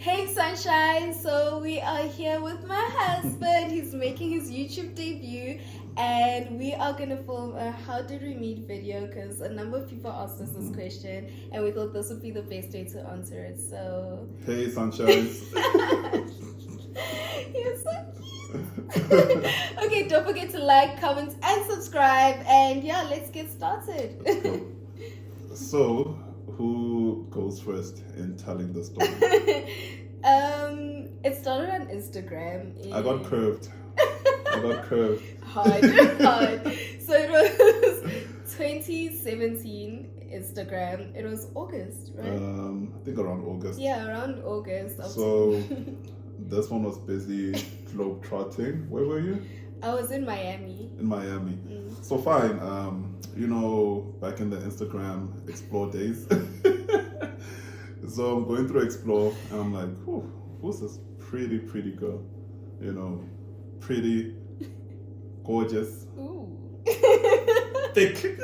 Hey Sunshine, so we are here with my husband. He's making his YouTube debut and we are going to film a how did we meet video because a number of people asked us this question and we thought this would be the best way to answer it. So hey Sunshine. You're so cute. Okay, don't forget to like, comment and subscribe, and yeah, let's get started. So who goes first in telling the story? It started on Instagram. I got curved. Hard. So it was 2017 Instagram. It was August, right? I think around August. Yeah, around August. So this one was busy globe trotting. Where were you? I was in Miami. In Miami. So fine. Back in the Instagram Explore days. So I'm going through Explore and I'm like, who's this pretty girl? Pretty, gorgeous, Ooh. thick.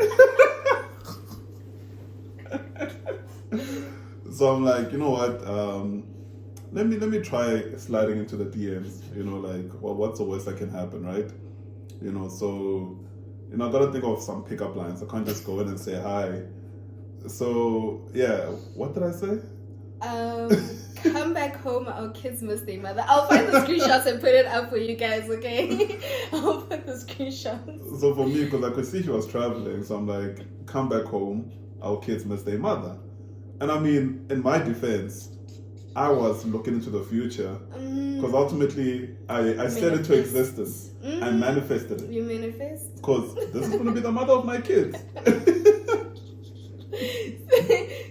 So I'm like, you know what? Let me try sliding into the DMs. What's the worst that can happen, right? So I gotta think of some pickup lines. I can't just go in and say hi. So yeah, what did I say? Come back home, our kids miss their mother. I'll find the screenshots and put it up for you guys, okay? I'll put the screenshots. So for me, because I could see she was traveling, so I'm like, come back home, our kids miss their mother. And I mean, in my defense, I was looking into the future because ultimately I set it to existence. I manifested it. You manifest? Because this is going to be the mother of my kids.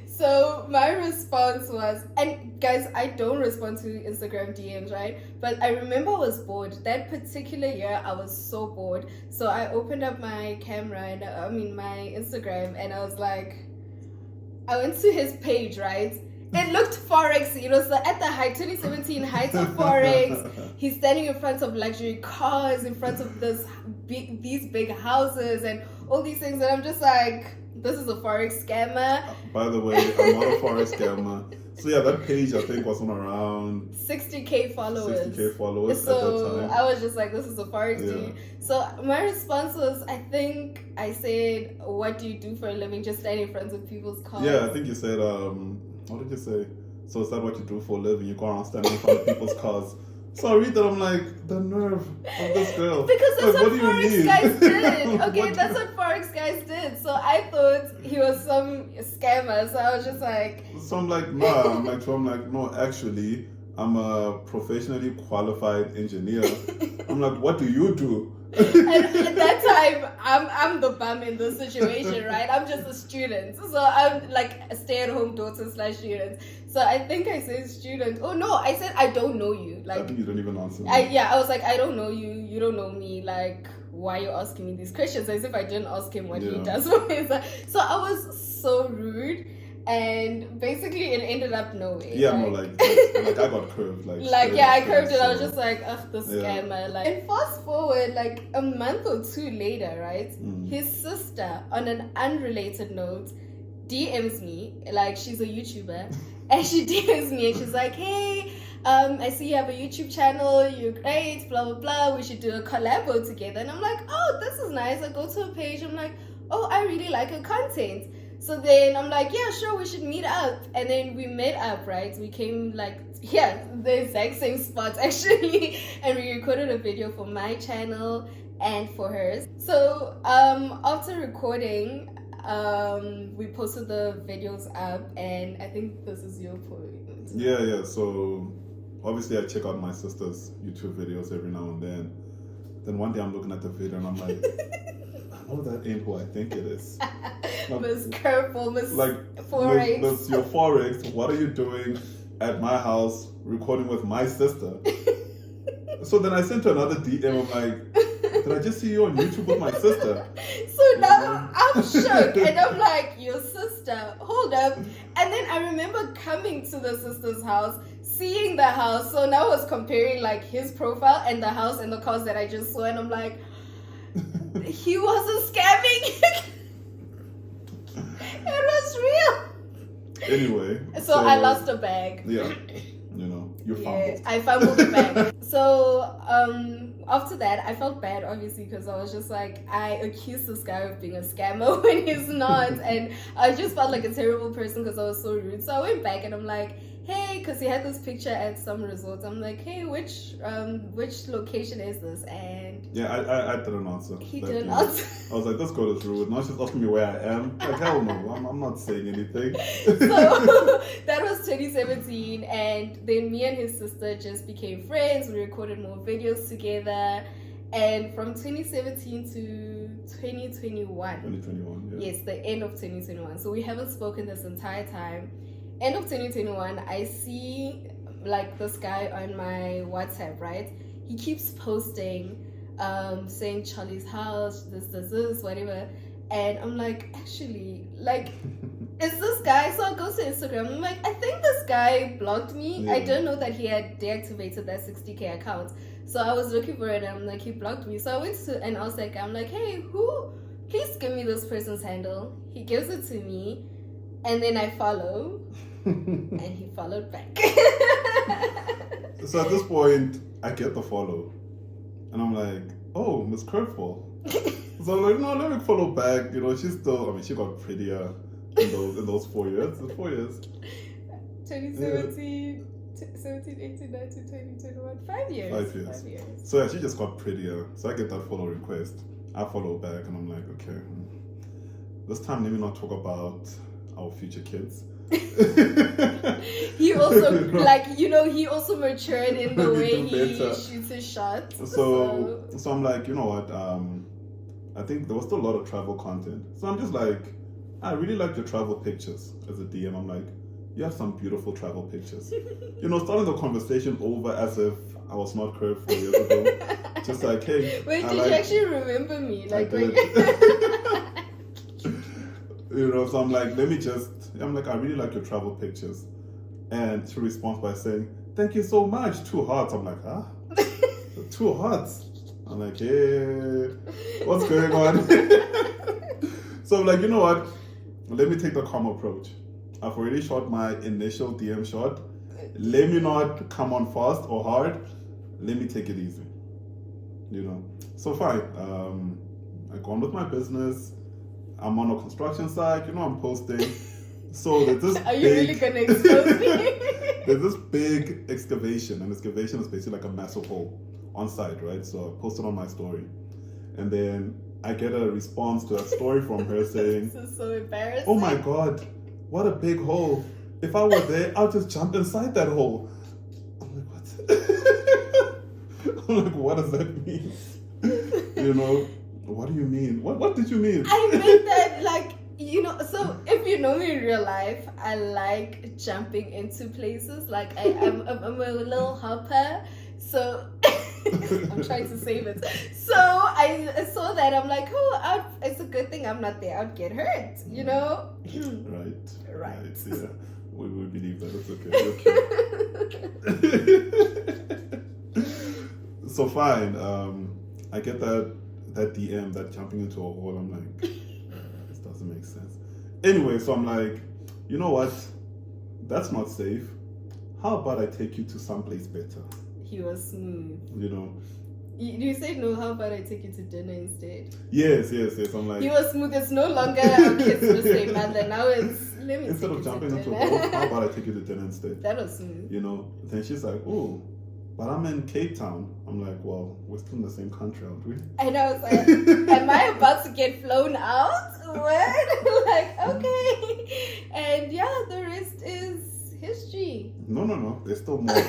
So my response was, and guys, I don't respond to Instagram DMs, right? But I remember I was bored. That particular year, I was so bored. So I opened up my camera and my Instagram, and I was like, I went to his page, right? It looked Forex, so at the height, 2017 height of Forex. He's standing in front of luxury cars, in front of these big houses and all these things. And I'm just like, this is a Forex scammer. By the way, I'm not a Forex scammer. So yeah, that page I think was on around 60K followers. 60K followers so at that time. I was just like, this is a Forex dude. So my response was, I think I said, what do you do for a living? Just stand in front of people's cars. Yeah, I think you said, what did you say? So is that what you do for a living? You go around standing in front of people's cars. So I read that, I'm like, the nerve of this girl. Because that's like, what Forex guys did. Okay, that's what Forex guys did. So I thought he was some scammer. So I was just like... So I'm like, nah. I'm like, no, actually, I'm a professionally qualified engineer. I'm like, what do you do? And at that time, I'm the bum in the situation, right? I'm just a student. So I'm like a stay-at-home daughter / student. So I think I said student. Oh no, I said I don't know you. Like, I think you don't even answer me. I was like, I don't know you. You don't know me. Like, why are you asking me these questions? As if I didn't ask him what he does for me. So I was so rude. And basically, it ended up nowhere. Yeah, like I got curved. I curved it. I was just like, ugh, the scammer. Like, and fast forward, like a month or two later, right? His sister, on an unrelated note, DMs me. Like, she's a YouTuber, and she DMs me, and she's like, hey, I see you have a YouTube channel. You're great. Blah blah blah. We should do a collabo together. And I'm like, oh, this is nice. I go to a page. I'm like, oh, I really like your content. So then I'm like, yeah, sure, we should meet up. And then we met up, right? We came the exact same spot actually. And we recorded a video for my channel and for hers. So after recording, we posted the videos up, and I think this is your point. Yeah. So obviously I check out my sister's YouTube videos every now and then. Then one day I'm looking at the video and I'm like, oh, that ain't who I think it is. Miss Curveball, Miss Forex. Miss your Forex, what are you doing at my house recording with my sister? So then I sent her another DM. I'm like, did I just see you on YouTube with my sister? So now I'm shook and I'm like, your sister, hold up. And then I remember coming to the sister's house, seeing the house. So now I was comparing like his profile and the house and the cars that I just saw, and I'm like, he wasn't scamming. It was real. Anyway. So I lost a bag. Yeah. You fumbled. I fumbled it back. So after that, I felt bad, obviously, because I was just like, I accused this guy of being a scammer when he's not, and I just felt like a terrible person because I was so rude. So I went back and I'm like, hey, because he had this picture at some resort. I'm like, hey, which location is this? And I didn't answer. He didn't answer. I was like, this girl is rude. Now she's asking me where I am. Like, hell no, I'm not saying anything. So that was 2017, and then me and his sister just became friends. We recorded more videos together, and from 2017 to 2021. Yes, the end of 2021. So we haven't spoken this entire time. End of 2021, I see like this guy on my WhatsApp, right? He keeps posting, saying Charlie's house, this, whatever. And I'm like, actually, like, is this guy? So I go to Instagram. I'm like, I think this guy blocked me. Yeah. I didn't know that he had deactivated that 60K account. So I was looking for it, and I'm like, he blocked me. So I went to and asked that guy, I'm like, hey, please give me this person's handle. He gives it to me, and then I follow. And he followed back. So at this point, I get the follow. And I'm like, oh, Miss Curveball. So I'm like, no, let me follow back. She's still, she got prettier in those 4 years. 4 years. 2017, 17, 18, 19, 20, 21. 5 years. 5 years. So yeah, she just got prettier. So I get that follow request. I follow back and I'm like, okay. This time, let me not talk about our future kids. He also he also matured in the way he shoots his shots. So I'm like, you know what, I think there was still a lot of travel content. So I'm just like, I really like your travel pictures as a DM. I'm like, you have some beautiful travel pictures. Starting the conversation over as if I was not curved 4 years ago. Just like, hey. Wait, did you actually remember me? Like, I did. So I'm like, I really like your travel pictures. And she responds by saying, thank you so much, 2 hearts. I'm like, huh? 2 hearts? I'm like, hey, what's going on? So I'm like, you know what? Let me take the calm approach. I've already shot my initial DM shot. Let me not come on fast or hard. Let me take it easy. So fine. I go on with my business. I'm on a construction site, I'm posting. So there's this Are you really gonna expose me? There's this big excavation, and excavation is basically like a massive hole on site, right? So I posted on my story. And then I get a response to that story from her saying, this is so embarrassing. Oh my God, what a big hole. If I were there, I'll just jump inside that hole. I'm like, what? I'm like, what does that mean? What do you mean? What did you mean? I meant that, like, so if you know me in real life, I like jumping into places. Like, I'm a little hopper. So I'm trying to save it. So I saw that. I'm like, it's a good thing I'm not there. I'd get hurt, Right. Yeah. We believe that. It's okay. So fine. I get that DM, that jumping into a hole. I'm like, this doesn't make sense. Anyway, so I'm like, you know what? That's not safe. How about I take you to someplace better? He was smooth. You said no, how about I take you to dinner instead? Yes. I'm like, he was smooth. It's no longer our kids will say mother. Now it's, let me instead of jumping into a hole, how about I take you to dinner instead? That was smooth. Then she's like, oh, but I'm in Cape Town. I'm like, well, we're still in the same country, aren't we? And I was like, am I about to get flown out? What? Like, okay. And yeah, the rest is history. No. There's still more.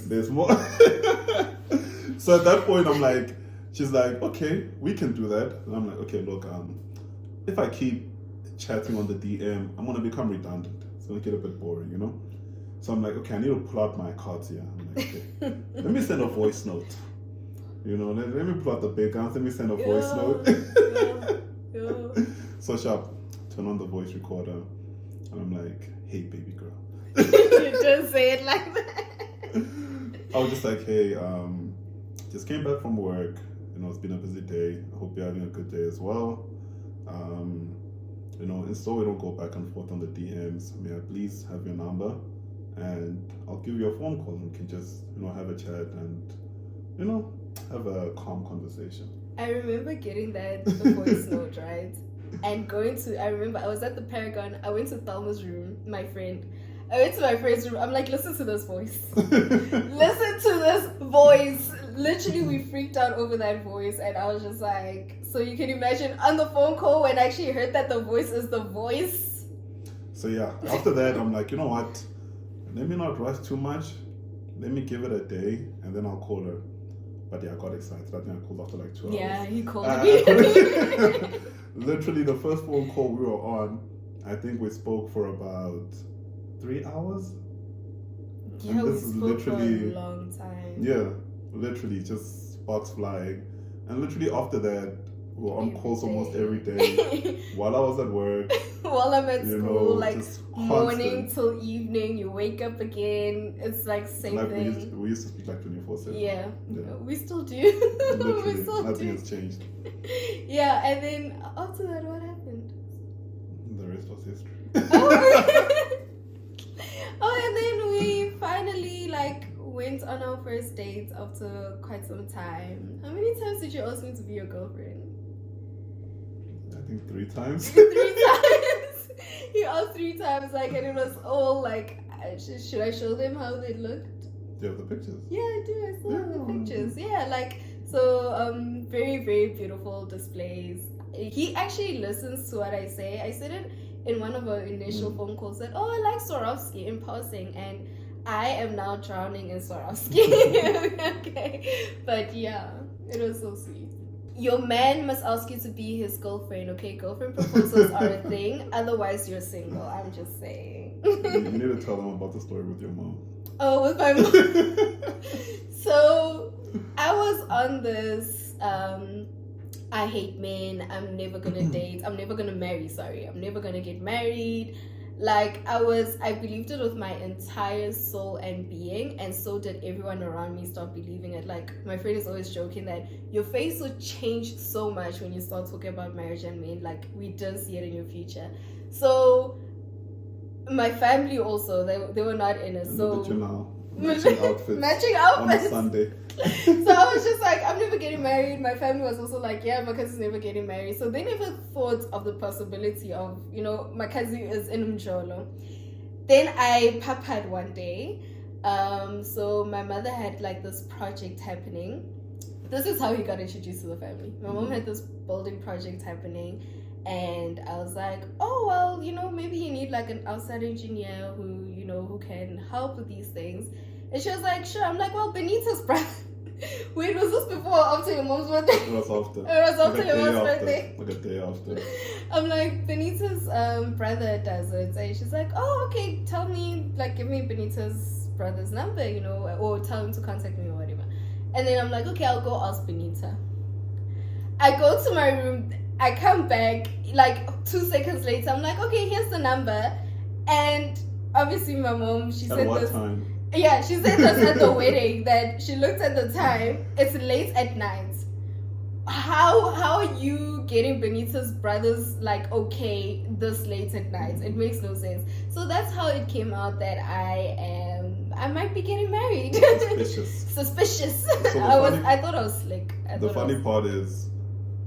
There's more. So at that point, I'm like, she's like, okay, we can do that. And I'm like, okay, look, if I keep chatting on the DM, I'm going to become redundant. It's going to get a bit boring, So I'm like, okay, I need to pull out my cards here. I'm like, okay, let me send a voice note. Let me pull out the big guns. Let me send a voice note. Yeah. So sharp, turn on the voice recorder. And I'm like, hey, baby girl. You just say it like that. I was just like, hey, just came back from work. It's been a busy day. I hope you're having a good day as well. And so we don't go back and forth on the DMs. May I please have your number? and I'll give you a phone call and we can just, have a chat and, have a calm conversation. I remember getting the voice note, right? And I remember I was at the Paragon. I went to Thelma's room, my friend. I went to my friend's room. I'm like, listen to this voice. Listen to this voice. Literally, we freaked out over that voice. And I was just like, so you can imagine on the phone call when I actually heard that the voice is the voice. So yeah, after that, I'm like, you know what? Let me not rush too much. Let me give it a day and then I'll call her. But yeah, I got excited. I think I called after like 2 hours. Yeah, he called me. Literally, the first phone call we were on, I think we spoke for about 3 hours. Yeah, and this we spoke for a long time. Yeah, literally just sparks flying. And literally after that, we were on calls almost every day. While I was at work. While I'm at school, like morning till evening, you wake up again. It's like same thing. We used to speak like 24/7. Yeah, we still do. Literally, we still nothing has changed. Yeah, and then after that, what happened? The rest was history. And then we finally went on our first date after quite some time. How many times did you ask me to be your girlfriend? I think 3 times. 3 times. You asked 3 times, and it was all should I show them how they looked? Do you have the pictures? Yeah, I do. I still have the pictures. Yeah, so very, very beautiful displays. He actually listens to what I say. I said it in one of our initial phone calls that, I like Swarovski in passing, and I am now drowning in Swarovski. Okay. But yeah, it was so sweet. Your man must ask you to be his girlfriend, okay? Girlfriend proposals are a thing, otherwise you're single. I'm just saying. You need to tell them about the story with your mom. Oh, with my mom. So, I was on this, I hate men, I'm never gonna date, I'm never gonna marry, I'm never gonna get married. I believed it with my entire soul and being, and so did everyone around me start believing it. My friend is always joking that your face will change so much when you start talking about marriage and men. We didn't see it in your future. So, my family also, they were not in it. So, look at you now. Matching outfits. On a Sunday. So I was just I'm never getting married. My family was also Makhadzi's never getting married. So they never thought of the possibility of, Makhadzi is in Mjolo. Then I papad one day. So my mother had this project happening. This is how he got introduced to the family. My mom had this building project happening. And I was like, oh, well, maybe you need an outside engineer who can help with these things. And she was like, sure. I'm like, well, Benita's brother. Wait, was this before or after your mom's birthday? It was after. It was after your mom's birthday. Like a day after. I'm like, Benita's brother does it. And she's like, oh, okay, tell me, give me Benita's brother's number, or tell him to contact me or whatever. And then I'm like, okay, I'll go ask Benita. I go to my room. I come back 2 seconds later. I'm like, okay, here's the number. And obviously my mom, she said at what this. Time? Yeah, she said this at the wedding that she looked at the time. It's late at night. How are you getting Benita's brothers okay this late at night? It makes no sense. So that's how it came out that I might be getting married. Suspicious. So I thought I was slick. The funny part is,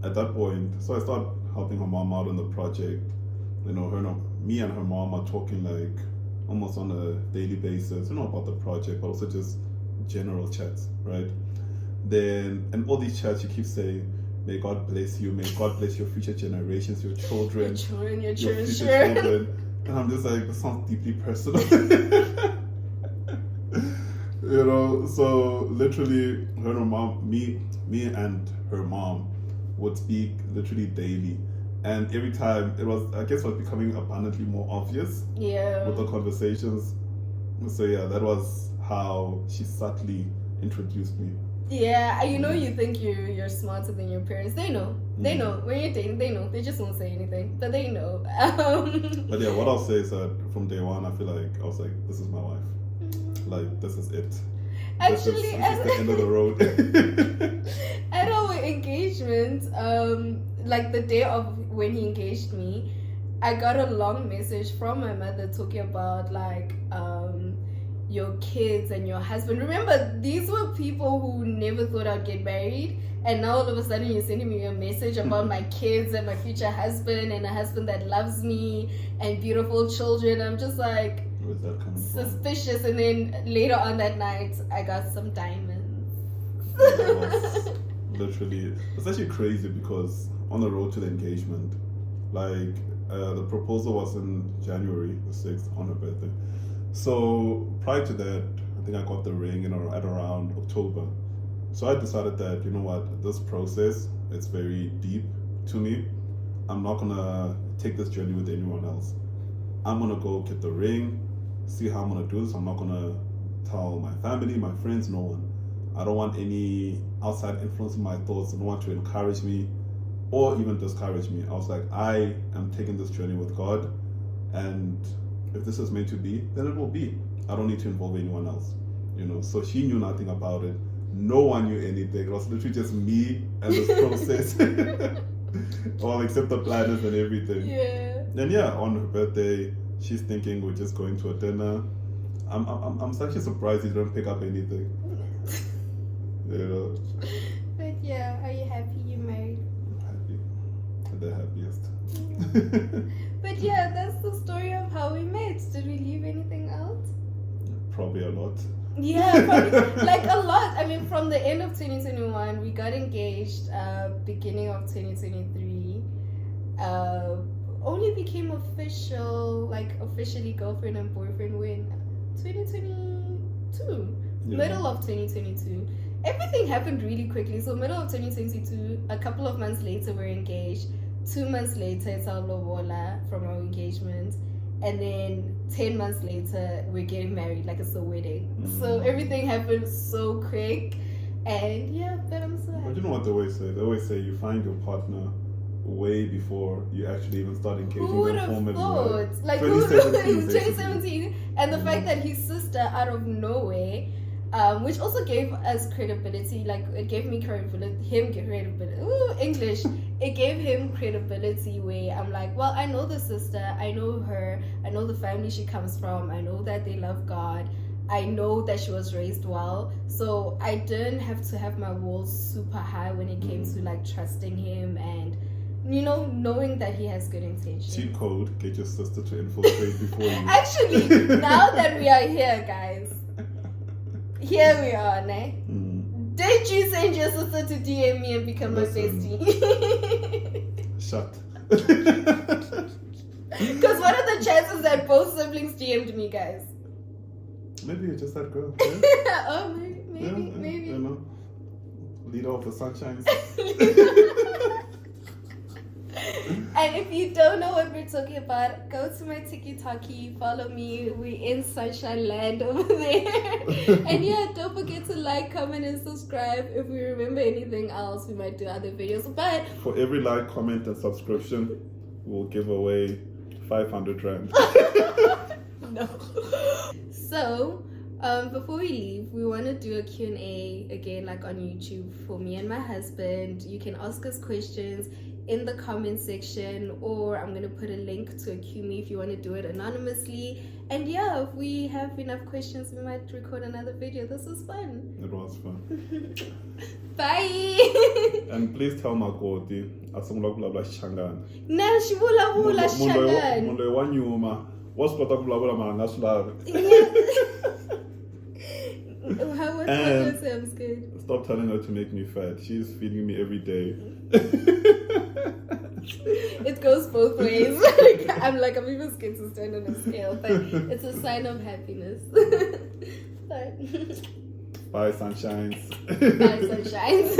at that point, so I started helping her mom out on the project. Me and her mom are talking almost on a daily basis, about the project, but also just general chats, right? Then, and all these chats, she keeps saying, may God bless you, may God bless your future generations, your children, your future children. And I'm just like, this sounds deeply personal. So literally, her and her mom, me and her mom would speak literally daily. And every time it was becoming abundantly more obvious with the conversations. So yeah, that was how she subtly introduced me. Yeah, you think you're smarter than your parents. They know. They know. When you're dating, they know. They just won't say anything, but they know. But yeah, what I'll say is that from day one, I feel like I was like, this is my wife. This is it. Actually, this is the end of the road. At our engagement, the day of when he engaged me, I got a long message from my mother talking about your kids and your husband. Remember, these were people who never thought I'd get married, and now all of a sudden you're sending me a message about my kids and my future husband and a husband that loves me and beautiful children. I'm just like, where's that coming suspicious. From? And then later on that night, I got some diamonds. Literally, it's actually crazy because on the road to the engagement, like the proposal was in January the 6th on her birthday. So prior to that, I think I got the ring at around October. So I decided that, you know what, this process, it's very deep to me. I'm not gonna take this journey with anyone else. I'm gonna go get the ring, see how I'm gonna do this. I'm not gonna tell my family, my friends, no one. I don't want any outside influence in my thoughts. I don't want to encourage me or even discourage me. I was like, I am taking this journey with God, and if this is meant to be, then it will be. I don't need to involve anyone else, you know. So she knew nothing about it. No one knew anything. It was literally just me and this process, all except the planners and everything. Yeah. And yeah, on her birthday, she's thinking we're just going to a dinner. I'm actually surprised you didn't pick up anything. You know. But yeah, are you happy you married? I'm happy. The happiest. But yeah, that's the story of how we met. Did we leave anything out? Probably a lot. Yeah, probably, like a lot. I mean, from the end of 2021, we got engaged, beginning of 2023. Only became officially girlfriend and boyfriend when 2022, middle of 2022. Everything happened really quickly. So middle of 2022, a couple of months later, we're engaged. 2 months later, it's our lobola from our engagement. And then 10 months later, we're getting married, like it's a wedding. So everything happened so quick. And yeah, but I'm so happy. But you know what they always say? They always say you find your partner way before you actually even start engaging who would them have formally. thought? Like 2017. And the fact that his sister out of nowhere, which also gave us credibility, like it gave me credibility, English. It gave him credibility where I'm like, well, I know the sister, I know her, I know the family she comes from, I know that they love God, I know that she was raised well, so I didn't have to have my walls super high when it came to like trusting him and, you know, knowing that he has good intentions. Cheat code, get your sister to infiltrate before you. Actually, now that we are here, guys, here we are, ne? Did you send your sister to DM me and become my bestie? Shut. Because what are the chances that both siblings DM'd me, guys? Maybe you're just that girl. Yeah? Oh, maybe. You know, leader of the sunshine. And if you don't know what we're talking about, go to my TikTok, follow me. We're in Sunshine Land over there. And yeah, don't forget to like, comment, and subscribe. If we remember anything else, we might do other videos. But for every like, comment, and subscription, we'll give away 500 rand. No. So, before we leave, we want to do a Q&A again, like on YouTube, for me and my husband. You can ask us questions in the comment section, or I'm gonna put a link to a Q&A if you want to do it anonymously. And yeah, if we have enough questions, we might record another video. This was fun. It was fun. Bye. And please tell Makhadzi asungula kulabula Shangana. Na shivula Shangana. Mundu wa nyuma wasipota kulabula mangasulavi. How was I'm scared. Stop telling her to make me fat. She's feeding me every day. It goes both ways. I'm even scared to stand on a scale, but it's a sign of happiness. Bye, Bye, sunshines. Bye, sunshines.